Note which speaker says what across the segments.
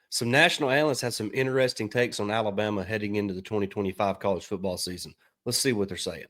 Speaker 1: Some national analysts have some interesting takes on Alabama heading into the 2025 college football season. Let's see what they're saying.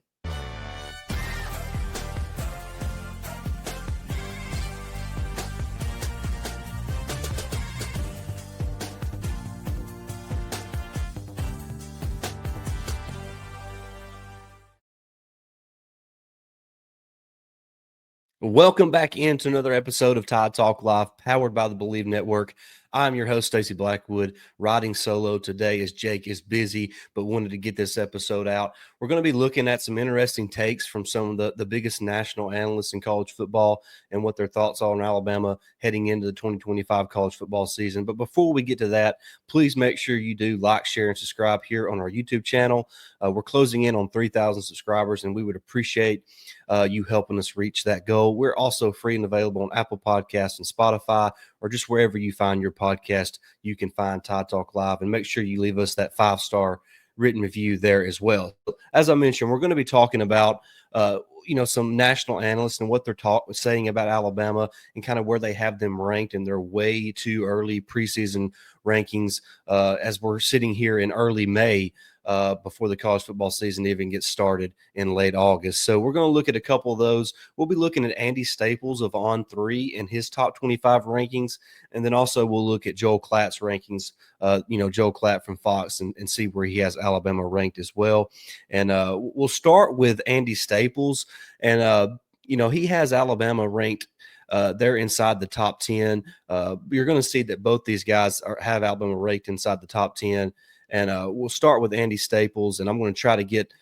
Speaker 1: Welcome back into another episode of Tide Talk Live, powered by the Believe Network. I'm your host, Stacey Blackwood, riding solo today as Jake is busy, but wanted to get this episode out. We're going to be looking at some interesting takes from some of the biggest national analysts in college football and what their thoughts are on Alabama heading into the 2025 college football season. But before we get to that, please make sure you do like, share, and subscribe here on our YouTube channel. We're closing in on 3,000 subscribers, and we would appreciate you helping us reach that goal. We're also free and available on Apple Podcasts and Spotify, or just wherever you find your podcast. You can find Tide Talk Live, and make sure you leave us that 5-star written review there as well. As I mentioned, we're going to be talking about some national analysts and what they're saying about Alabama and kind of where they have them ranked in their way too early preseason rankings as we're sitting here in early May. Before the college football season even gets started in late August. So we're going to look at a couple of those. We'll be looking at Andy Staples of On3 and his top 25 rankings. And then also we'll look at Joel Klatt's rankings, Joel Klatt from Fox, and see where he has Alabama ranked as well. And we'll start with Andy Staples. And, he has Alabama ranked they're inside the top 10. You're going to see that both these guys have Alabama ranked inside the top 10. And we'll start with Andy Staples, and I'm going to try to get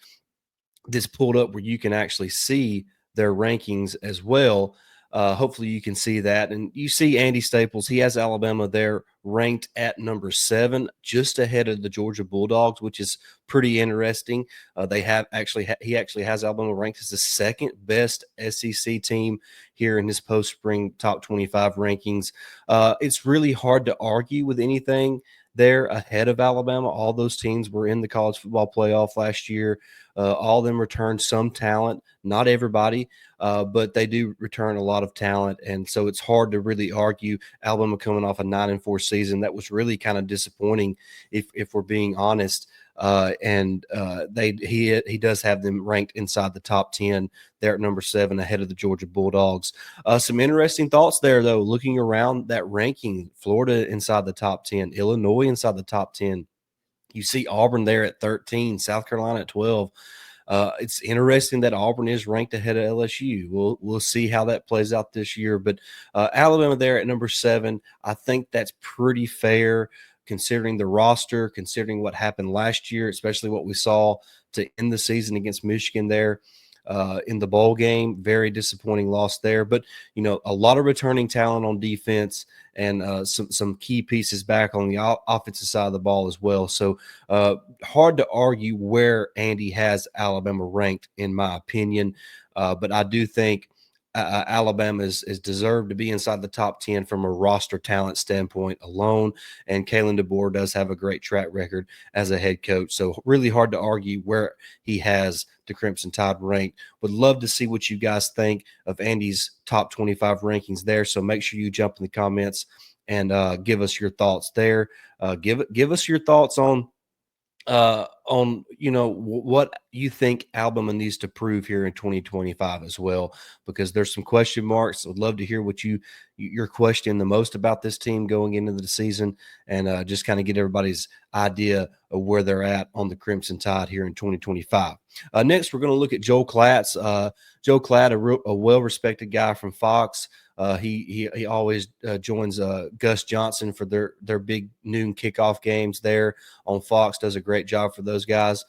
Speaker 1: this pulled up where you can actually see their rankings as well. Hopefully you can see that. And you see Andy Staples, he has Alabama there ranked at number 7, just ahead of the Georgia Bulldogs, which is pretty interesting. He actually has Alabama ranked as the second best SEC team here in his post-spring top 25 rankings. It's really hard to argue with anything there ahead of Alabama. All those teams were in the college football playoff last year. All of them returned some talent, not everybody, but they do return a lot of talent. And so it's hard to really argue Alabama coming off a 9-4 season. That was really kind of disappointing if we're being honest. He does have them ranked inside the top 10 there at number 7 ahead of the Georgia Bulldogs. Some interesting thoughts there, though, looking around that ranking. Florida inside the top 10, Illinois inside the top 10. You see Auburn there at 13, South Carolina at 12. It's interesting that Auburn is ranked ahead of LSU. We'll see how that plays out this year. But Alabama there at number 7, I think that's pretty fair considering the roster, considering what happened last year, especially what we saw to end the season against Michigan there in the bowl game. Very disappointing loss there. But, a lot of returning talent on defense and some key pieces back on the offensive side of the ball as well. So hard to argue where Andy has Alabama ranked, in my opinion. But I do think Alabama is deserved to be inside the top 10 from a roster talent standpoint alone. And Kalen DeBoer does have a great track record as a head coach. So really hard to argue where he has the Crimson Tide ranked. Would love to see what you guys think of Andy's top 25 rankings there. So make sure you jump in the comments and give us your thoughts there. Give us your thoughts on what you think Alabama needs to prove here in 2025 as well, because there's some question marks. I'd love to hear what you're questioning the most about this team going into the season, and just kind of get everybody's idea of where they're at on the Crimson Tide here in 2025. Next, we're going to look at Joel Klatt. Joe Klatt, a well-respected guy from Fox. He always joins Gus Johnson for their big noon kickoff games there on Fox. Does a great job for those guys.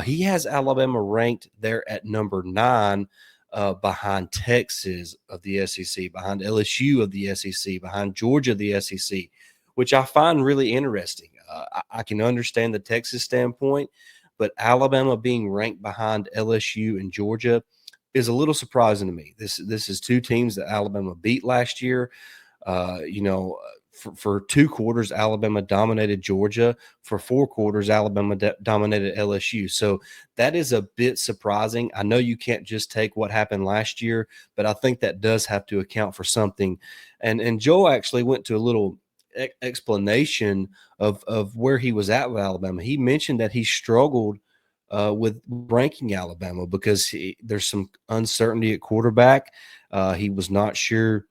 Speaker 1: He has Alabama ranked there at number 9, behind Texas of the SEC, behind LSU of the SEC, behind Georgia of the SEC, which I find really interesting. I can understand the Texas standpoint, but Alabama being ranked behind LSU and Georgia is a little surprising to me. This is 2 teams that Alabama beat last year. For 2 quarters, Alabama dominated Georgia. For 4 quarters, Alabama dominated LSU. So that is a bit surprising. I know you can't just take what happened last year, but I think that does have to account for something. And Joe actually went to a little explanation of where he was at with Alabama. He mentioned that he struggled with ranking Alabama because there's some uncertainty at quarterback. He was not sure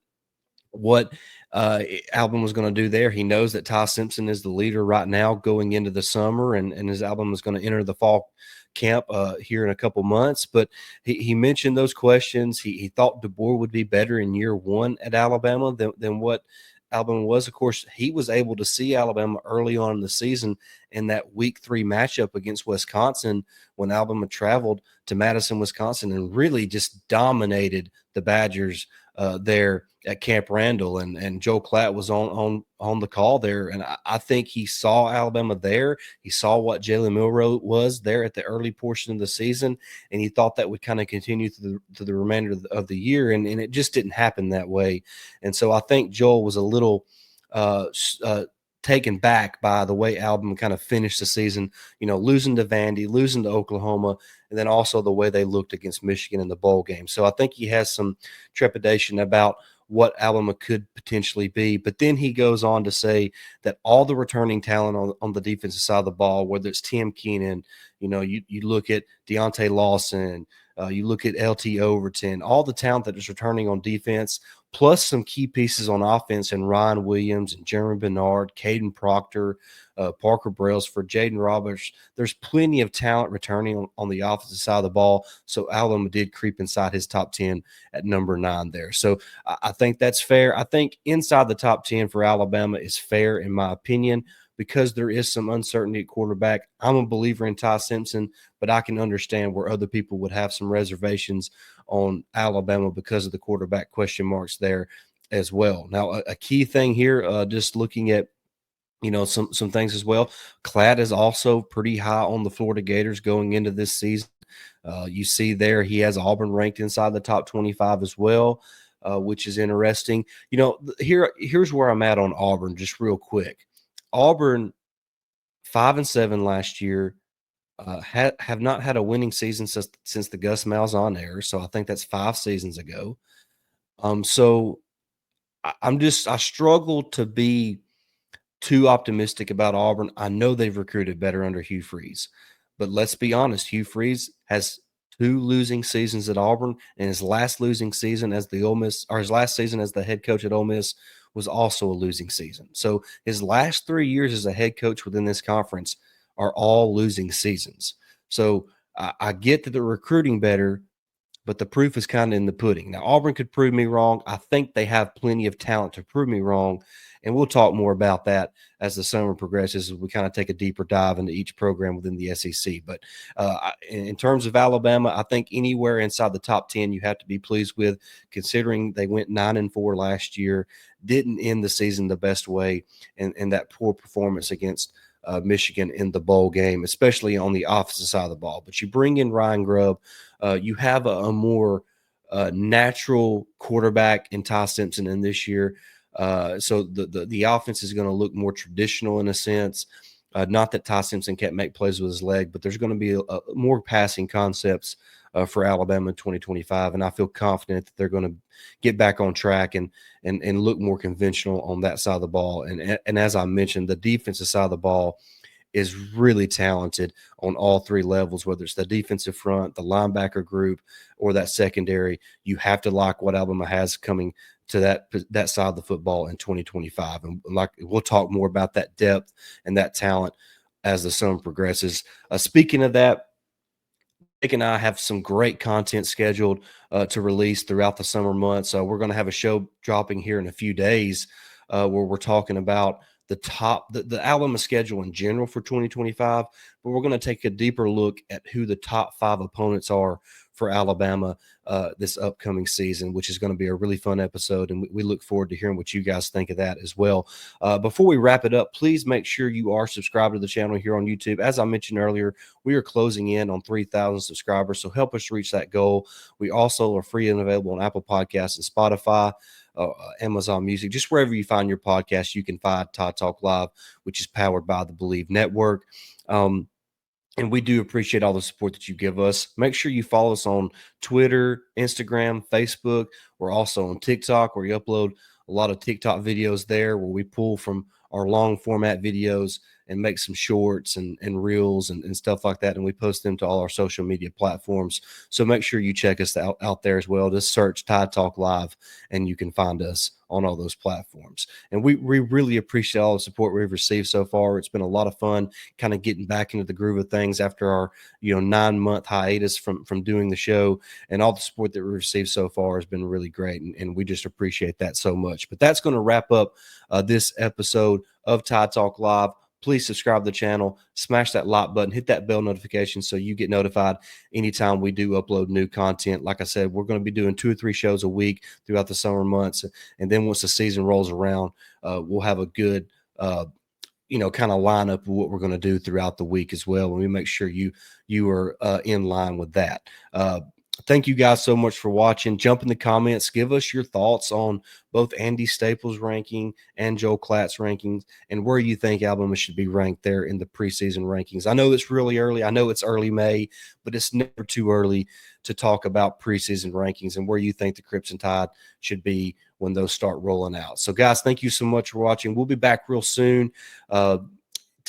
Speaker 1: what Alabama was going to do there. He knows that Ty Simpson is the leader right now going into the summer, and his Alabama is going to enter the fall camp here in a couple months. But he mentioned those questions. He thought DeBoer would be better in year one at Alabama than what Alabama was. Of course, he was able to see Alabama early on in the season in that week 3 matchup against Wisconsin when Alabama traveled to Madison, Wisconsin, and really just dominated the Badgers there at Camp Randall, and Joe Klatt was on the call there, and I think he saw Alabama there. He saw what Jalen Milroe was there at the early portion of the season, and he thought that would kind of continue through the remainder of the year, and it just didn't happen that way. And so I think Joel was a little uh, taken back by the way Alabama kind of finished the season, losing to Vandy, losing to Oklahoma, and then also the way they looked against Michigan in the bowl game. So I think he has some trepidation about what Alabama could potentially be. But then he goes on to say that all the returning talent on the defensive side of the ball, whether it's Tim Keenan, you look at Deontay Lawson, you look at LT Overton, all the talent that is returning on defense, plus some key pieces on offense and Ryan Williams and Jeremy Bernard, Caden Proctor, Parker Brailsford, Jaden Roberts. There's plenty of talent returning on the offensive side of the ball. So Alabama did creep inside his top 10 at number 9 there. So I think that's fair. I think inside the top 10 for Alabama is fair, in my opinion, because there is some uncertainty at quarterback. I'm a believer in Ty Simpson, but I can understand where other people would have some reservations on Alabama because of the quarterback question marks there as well. Now, a key thing here, just looking at some things as well. Klatt is also pretty high on the Florida Gators going into this season. You see there he has Auburn ranked inside the top 25 as well, which is interesting. Here's where I'm at on Auburn, just real quick. Auburn 5-7 last year. Have not had a winning season since the Gus Malzahn era, so I think that's 5 seasons ago. So I struggle to be too optimistic about Auburn. I know they've recruited better under Hugh Freeze, but let's be honest. Hugh Freeze has 2 losing seasons at Auburn, and his last losing season as the Ole Miss, or his last season as the head coach at Ole Miss, was also a losing season. So his last 3 years as a head coach within this conference are all losing seasons. So I get that they're recruiting better, but the proof is kind of in the pudding. Now, Auburn could prove me wrong. I think they have plenty of talent to prove me wrong, and we'll talk more about that as the summer progresses, as we kind of take a deeper dive into each program within the SEC. But in terms of Alabama, I think anywhere inside the top 10 you have to be pleased with, considering they went 9-4 last year, didn't end the season the best way, and that poor performance against Michigan in the bowl game, especially on the offensive side of the ball. But you bring in Ryan Grubb, you have a more natural quarterback in Ty Simpson in this year. So the offense is going to look more traditional in a sense. Not that Ty Simpson can't make plays with his leg, but there's going to be more passing concepts for Alabama in 2025, and I feel confident that they're going to get back on track and look more conventional on that side of the ball. And as I mentioned, the defensive side of the ball is really talented on all 3 levels, whether it's the defensive front, the linebacker group, or that secondary. You have to like what Alabama has coming to that side of the football in 2025. And like we'll talk more about that depth and that talent as the summer progresses. Speaking of that, Jake and I have some great content scheduled to release throughout the summer months. We're going to have a show dropping here in a few days where we're talking about the Alabama schedule in general for 2025, but we're going to take a deeper look at who the top 5 opponents are for Alabama this upcoming season, which is going to be a really fun episode, and we look forward to hearing what you guys think of that as well. Before we wrap it up, please make sure you are subscribed to the channel here on YouTube. As I mentioned earlier, we are closing in on 3,000 subscribers, so help us reach that goal. We also are free and available on Apple Podcasts and Spotify, Amazon Music, just wherever you find your podcast, you can find Todd Talk Live, which is powered by the Believe Network. And we do appreciate all the support that you give us. Make sure you follow us on Twitter, Instagram, Facebook. We're also on TikTok, where we upload a lot of TikTok videos there where we pull from our long format videos and make some shorts and reels and stuff like that. And we post them to all our social media platforms. So make sure you check us out there as well. Just search Tide Talk Live and you can find us on all those platforms. And we really appreciate all the support we've received so far. It's been a lot of fun kind of getting back into the groove of things after our 9-month hiatus from doing the show, and all the support that we received so far has been really great, and we just appreciate that so much. But that's going to wrap up this episode of Tide Talk Live. Please subscribe to the channel, smash that like button, hit that bell notification so you get notified anytime we do upload new content. Like I said, we're going to be doing 2 or 3 shows a week throughout the summer months. And then once the season rolls around, we'll have a good, kind of lineup of what we're going to do throughout the week as well. And we make sure you are in line with that. Thank you guys so much for watching. Jump in the comments. Give us your thoughts on both Andy Staples' ranking and Joe Klatt's rankings, and where you think Alabama should be ranked there in the preseason rankings. I know it's really early. I know it's early May, but it's never too early to talk about preseason rankings and where you think the Crimson Tide should be when those start rolling out. So, guys, thank you so much for watching. We'll be back real soon.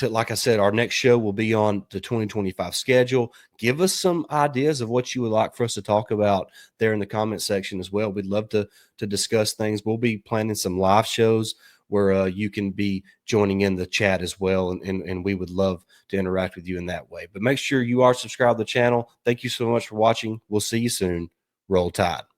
Speaker 1: Like I said, our next show will be on the 2025 schedule. Give us some ideas of what you would like for us to talk about there in the comment section as well. We'd love to discuss things. We'll be planning some live shows where you can be joining in the chat as well, and we would love to interact with you in that way. But make sure you are subscribed to the channel. Thank you so much for watching. We'll see you soon. Roll Tide.